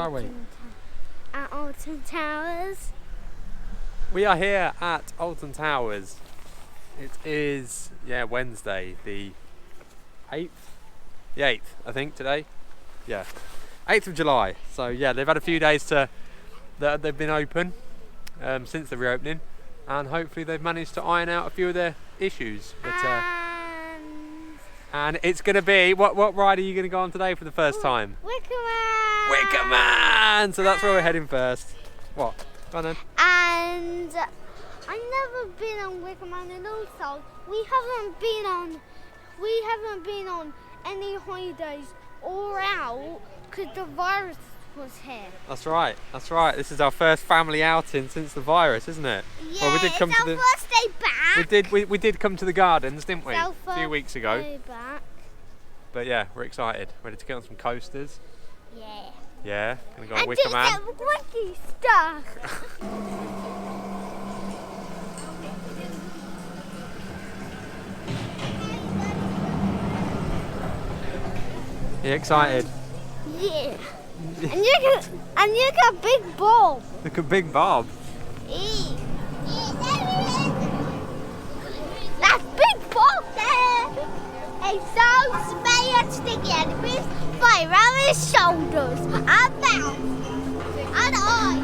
are we? At Alton Towers. We are here at Alton Towers. It is, Wednesday, the 8th? The 8th, I think, today. Yeah, 8th of July. So yeah, they've had a few days that they've been open since the reopening, and hopefully they've managed to iron out a few of their issues. But, and it's going to be, what ride are you going to go on today for the first time? Wickerman! Wickerman! So that's where we're heading first. What? Go on then. And I've never been on Wickerman, and also we haven't been on any holidays or out because the virus was here. That's right. This is our first family outing since the virus, isn't it? Yeah, well, we did come it's our first day back. We did come to the gardens, didn't we? It's A few weeks ago. Day back. But yeah, we're excited. Ready to get on some coasters. Yeah. Yeah, gonna go on And Wickerman. do some wacky stuff. You excited? Yeah. and you got Big Bob. Look at Big Bob. That's Big Bob there. He's so smeared sticky and his fire around his shoulders and mouth and eyes.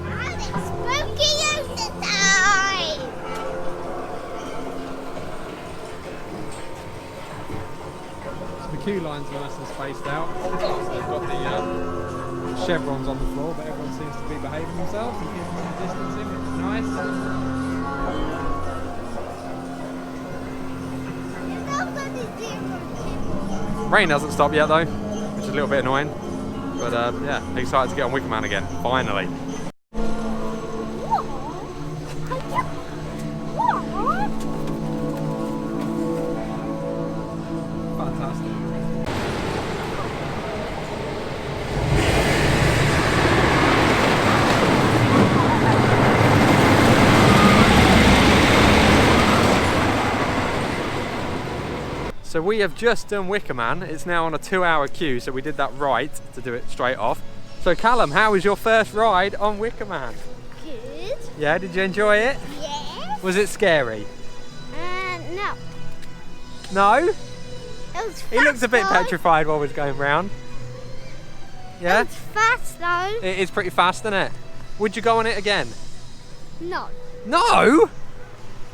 And it's spooky user time. The queue line's nice and spaced out. So they've got the chevrons on the floor, but everyone seems to be behaving themselves and keeping some distancing, which is nice. Rain hasn't stopped yet though, which is a little bit annoying. But yeah, excited to get on Wickerman again, finally. Fantastic. So we have just done Wickerman. It's now on a 2-hour queue, so we did that right to do it straight off. So Callum, how was your first ride on Wickerman? Good. Yeah, did you enjoy it? Yes. Was it scary? No. No? It was fast. He looked a bit though. petrified while we was going round. Yeah? It was fast though. It is pretty fast, isn't it? Would you go on it again? No. No?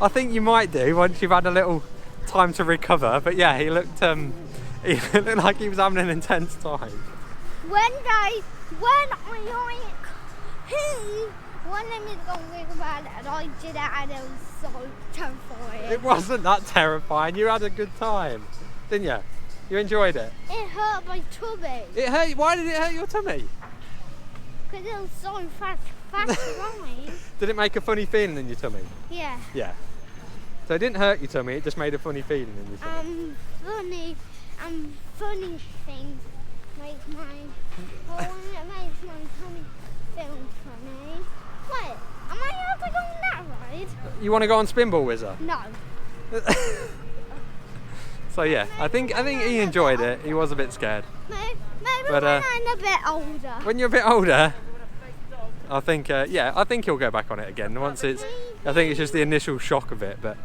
I think you might do once you've had a little time to recover. But yeah, he looked like he was having an intense time. When I wanted me to go Wickerman and I did it and it was so terrifying. It wasn't that terrifying. You had a good time, didn't you? You enjoyed it. It hurt my tummy. It hurt. Why did it hurt your tummy? Because it was so fast ride. Did it make a funny feeling in your tummy? Yeah. Yeah. So it didn't hurt your tummy. It just made a funny feeling in your tummy. Funny things make my tummy feel funny. Wait, am I allowed to go on that ride? You want to go on Spinball Whizzer? No. So yeah, I think he enjoyed it. He was a bit scared. Maybe But, when I'm a bit older. When you're a bit older, I think he'll go back on it again once it's. I think it's just the initial shock of it, but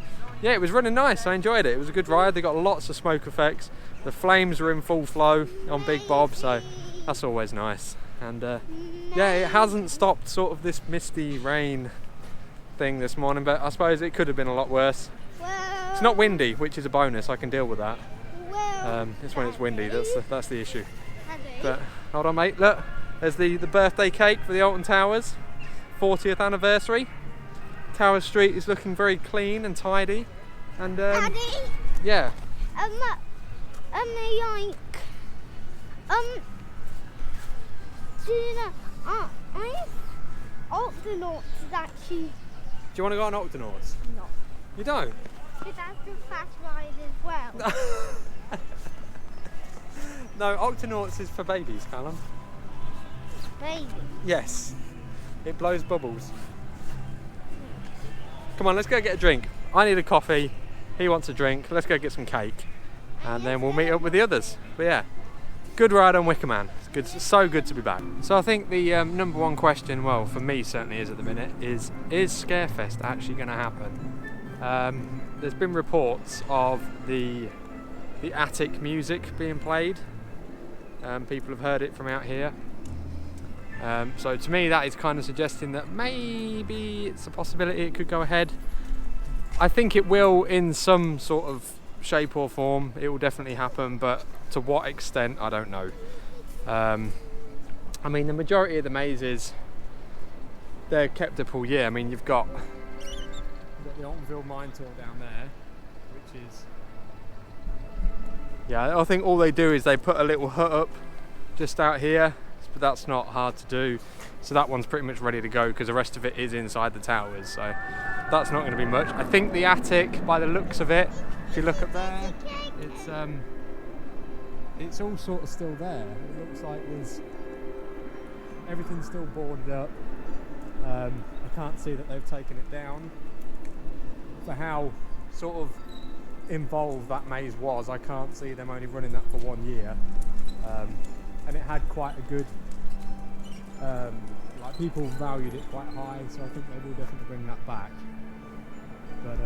yeah, it was running nice. I enjoyed it. It was a good ride. They got lots of smoke effects. The flames were in full flow on Big Bob, so that's always nice. And yeah, it hasn't stopped sort of this misty rain thing this morning, but I suppose it could have been a lot worse. Well, It's not windy, which is a bonus. I can deal with that. well, It's when it's windy that's the issue. Daddy. But hold on, mate. Look, there's the birthday cake for the Alton Towers, 40th anniversary. Tower Street is looking very clean and tidy, and Daddy, yeah. do you know, Octonauts is actually Do you want to go on Octonauts? not. You don't? Because that's a fast ride as well. No, Octonauts is for babies, Callum. Baby. Yes, it blows bubbles. Come on, let's go get a drink. I need a coffee. He wants a drink. Let's go get some cake, and then we'll meet up with the others. But yeah, good ride on Wickerman. It's good, so good to be back. So I think the number one question, well, for me certainly is at the minute, is Scarefest actually going to happen? There's been reports of the attic music being played. People have heard it from out here. So to me that is kind of suggesting that maybe it's a possibility it could go ahead. I think it will in some sort of shape or form. It will definitely happen, but to what extent I don't know. I mean, the majority of the mazes, they're kept up all year. I mean, you've got the Alton Mine Tour down there, which is, yeah, I think all they do is they put a little hut up just out here, but that's not hard to do. So that one's pretty much ready to go because the rest of it is inside the towers, so that's not going to be much. I think the attic, by the looks of it, if you look up there, it's all sort of still there. It looks like everything's still boarded up. I can't see that they've taken it down. For how sort of involved that maze was, I can't see them only running that for 1 year. And it had quite a good, like, people valued it quite high, so I think they will definitely bring that back. But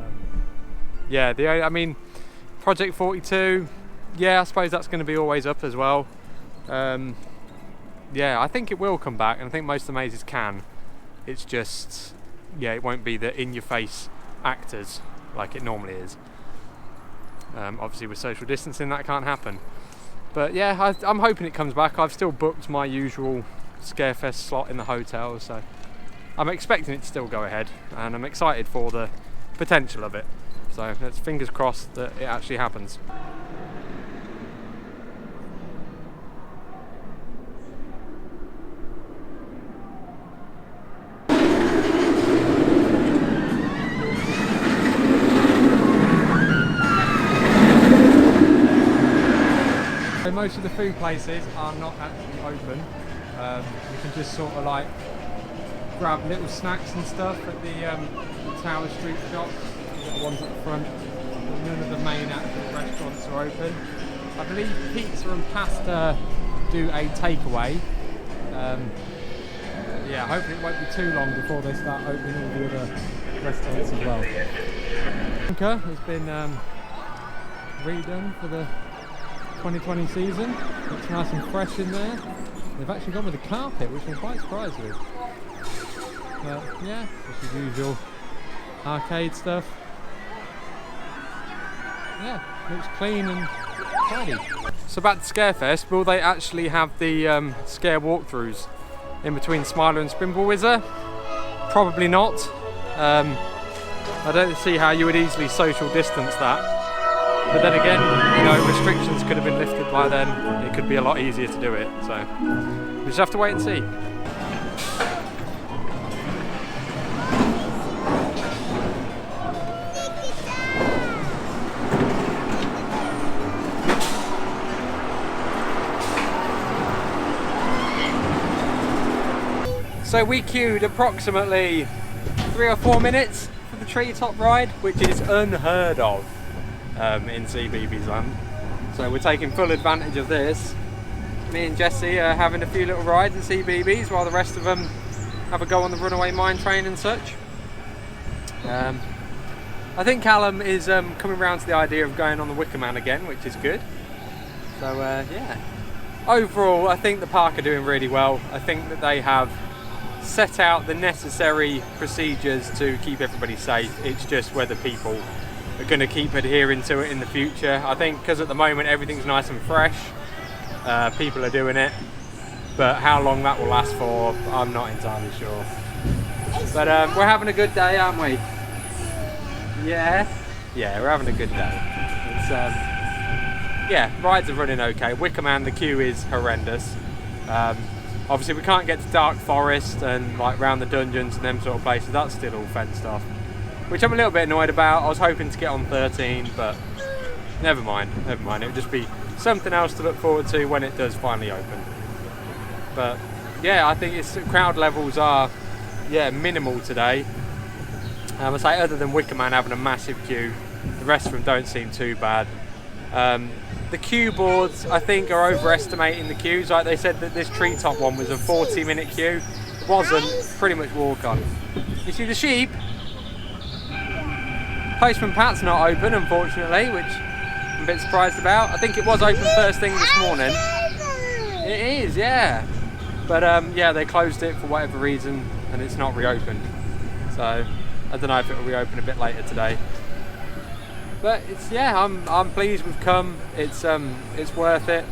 yeah, I mean, Project 42, yeah, I suppose that's going to be always up as well. Yeah, I think it will come back, and I think most of the mazes can. It's just, yeah, it won't be the in-your-face actors like it normally is. Obviously with social distancing that can't happen. But yeah, I'm hoping it comes back. I've still booked my usual Scarefest slot in the hotel, so I'm expecting it to still go ahead, and I'm excited for the potential of it. So let's fingers crossed that it actually happens. Most of the food places are not actually open. You can just sort of like grab little snacks and stuff at the Tower Street shops, the ones at the front. None of the main actual restaurants are open. I believe pizza and pasta do a takeaway. Yeah, hopefully it won't be too long before they start opening all the other restaurants as well. Bunker has been redone for the 2020 season. Looks nice and fresh in there. They've actually gone with a carpet, which I'm quite surprised with. But yeah, just the usual arcade stuff. Yeah, looks clean and tidy. So back to Scarefest, will they actually have the scare walkthroughs in between Smiler and Spinball Whizzer? Probably not. I don't see how you would easily social distance that. But then again, you know, restrictions could have been lifted by then. It could be a lot easier to do it. So we just have to wait and see. So we queued approximately 3 or 4 minutes for the treetop ride, which is unheard of. In CBeebies land. So we're taking full advantage of this. Me and Jesse are having a few little rides in CBeebies while the rest of them have a go on the runaway mine train and such. I think Callum is coming around to the idea of going on the Wickerman again, which is good. So yeah, overall I think the park are doing really well. I think that they have set out the necessary procedures to keep everybody safe. It's just whether people are going to keep adhering to it in the future. I think because at the moment everything's nice and fresh, people are doing it, but how long that will last for, I'm not entirely sure. But we're having a good day, aren't we? Yeah, we're having a good day. It's, yeah, rides are running okay. Wickerman, the queue is horrendous. Obviously we can't get to Dark Forest and like round the dungeons and them sort of places. That's still all fenced off, which I'm a little bit annoyed about. I was hoping to get on 13, but never mind. It'll just be something else to look forward to when it does finally open. But yeah, I think crowd levels are minimal today. I say other than Wickerman having a massive queue, the rest of them don't seem too bad. the queue boards, I think, are overestimating the queues. Like they said that this treetop one was a 40-minute queue. It wasn't. Pretty much walk on. You see the sheep? Postman Pat's not open, unfortunately, which I'm a bit surprised about. I think it was open first thing this morning. It is, yeah. But yeah, they closed it for whatever reason, and it's not reopened. So I don't know if it'll reopen a bit later today. But it's, yeah, I'm pleased we've come. It's worth it.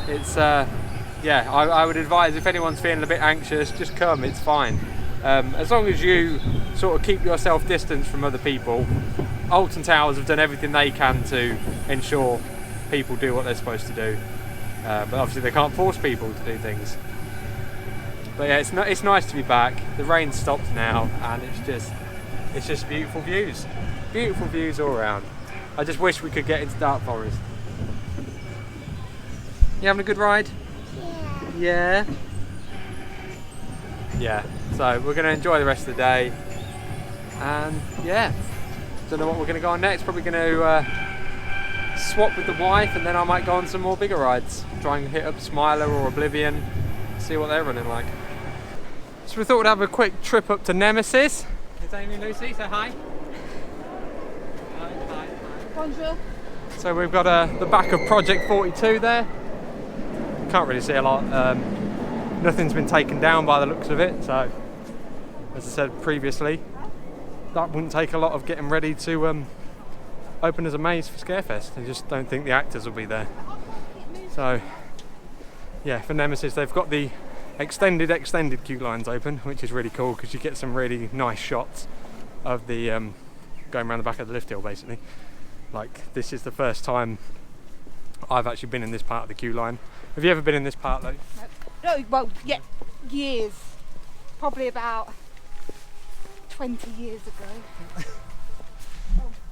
It's yeah, I would advise if anyone's feeling a bit anxious, just come. It's fine. As long as you sort of keep yourself distanced from other people. Alton Towers have done everything they can to ensure people do what they're supposed to do, but obviously they can't force people to do things. But yeah, it's nice to be back. The rain stopped now, and it's just beautiful views all around. I just wish we could get into Dark Forest. You having a good ride? Yeah. Yeah. So we're going to enjoy the rest of the day, and yeah, don't know what we're going to go on next. Probably going to swap with the wife, and then I might go on some more bigger rides. Try and hit up Smiler or Oblivion, see what they're running like. So we thought we'd have a quick trip up to Nemesis. It's Amy and Lucy, say hi. Hi. Bonjour. So we've got the back of Project 42 there. Can't really see a lot. Nothing's been taken down by the looks of it, so as I said previously, that wouldn't take a lot of getting ready to open as a maze for Scarefest. I just don't think the actors will be there. So yeah, for Nemesis they've got the extended queue lines open, which is really cool because you get some really nice shots of the going around the back of the lift hill basically. Like, this is the first time I've actually been in this part of the queue line. Have you ever been in this part, Lou? No, well, yeah, years. Probably about 20 years ago.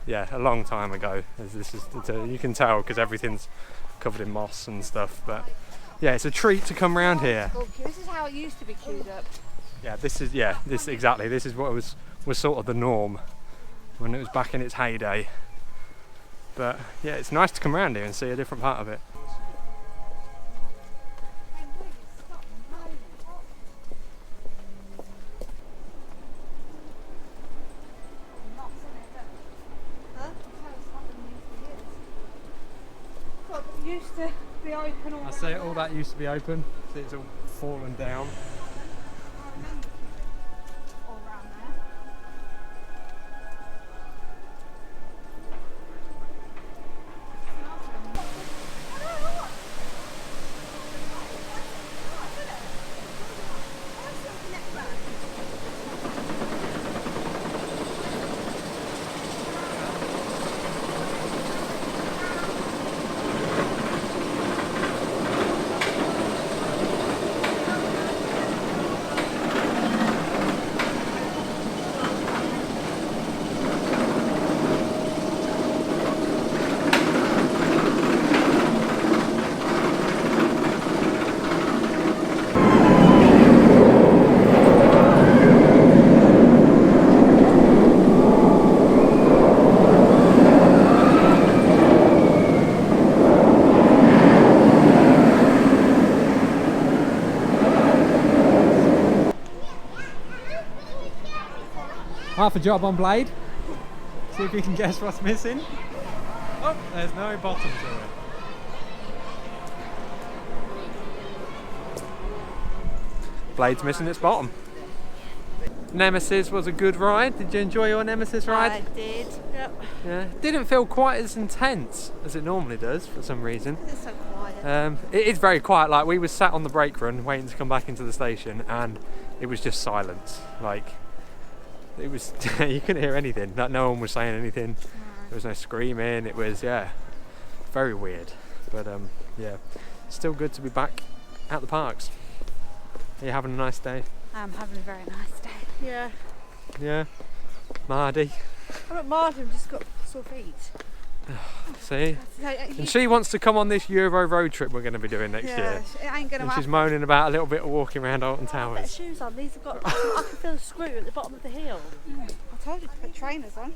Yeah, a long time ago. You can tell because everything's covered in moss and stuff. But yeah, it's a treat to come around here. This is how it used to be queued up. Yeah, this is what was sort of the norm when it was back in its heyday. But yeah, it's nice to come around here and see a different part of it. Used to be open all I say all that used to be open, so it's all fallen down. all around there. Half a job on Blade. See if you can guess what's missing. Oh, there's no bottom to it. Blade's missing its bottom. Nemesis was a good ride. Did you enjoy your Nemesis ride? I did, yep. Yeah. Didn't feel quite as intense as it normally does for some reason. It's so quiet. It is very quiet. Like, we were sat on the brake run waiting to come back into the station, and it was just silence. Like, it was you couldn't hear anything. Like, no one was saying anything. There was no screaming. It was, yeah, very weird. But yeah, still good to be back at the parks. Are you having a nice day? I'm having a very nice day. Yeah. Yeah. Mardy. I'm not Martin, I've just got sore feet. See? And she wants to come on this Euro road trip we're going to be doing next year. It ain't gonna And she's happen. moaning about a little bit of walking around Alton Put Towers. shoes on. These have got. I can feel the screw at the bottom of the heel. I told you to put trainers on.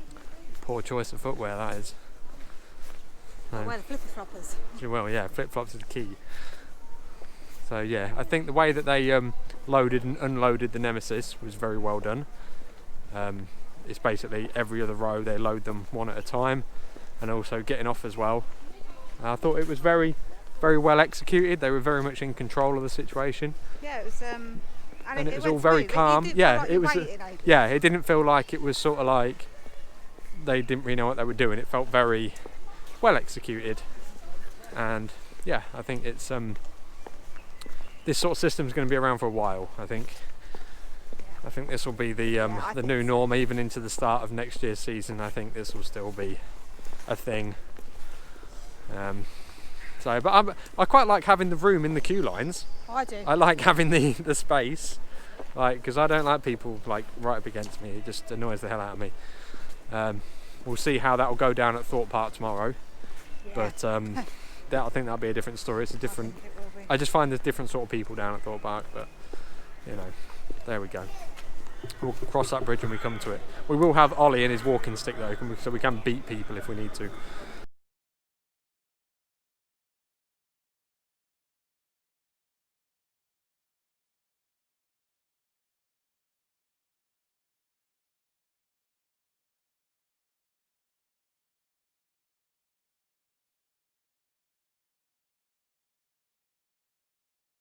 Poor choice of footwear, that is. I'll wear the flipper floppers. Well, yeah, flip-flops is the key. So yeah, I think the way that they loaded and unloaded the Nemesis was very well done. It's basically every other row they load them one at a time, and also getting off as well. I thought it was very, very well executed. They were very much in control of the situation. Yeah, it was. And it was all very calm. Yeah, it was. Yeah, it didn't feel like it was sort of like they didn't really know what they were doing. It felt very well executed, and yeah, I think it's this sort of system is going to be around for a while. I think this will be the new norm, even into the start of next year's season. I think this will still be a thing. But I quite like having the room in the queue lines. I do. I like having the space, like, because I don't like people like right up against me. It just annoys the hell out of me. We'll see how that will go down at Thorpe Park tomorrow. Yeah. But I think that'll be a different story. It's a different. I just find there's different sort of people down at Thorpe Park, but you know, there we go. We'll cross that bridge when we come to it. We will have Ollie and his walking stick though, so we can beat people if we need to.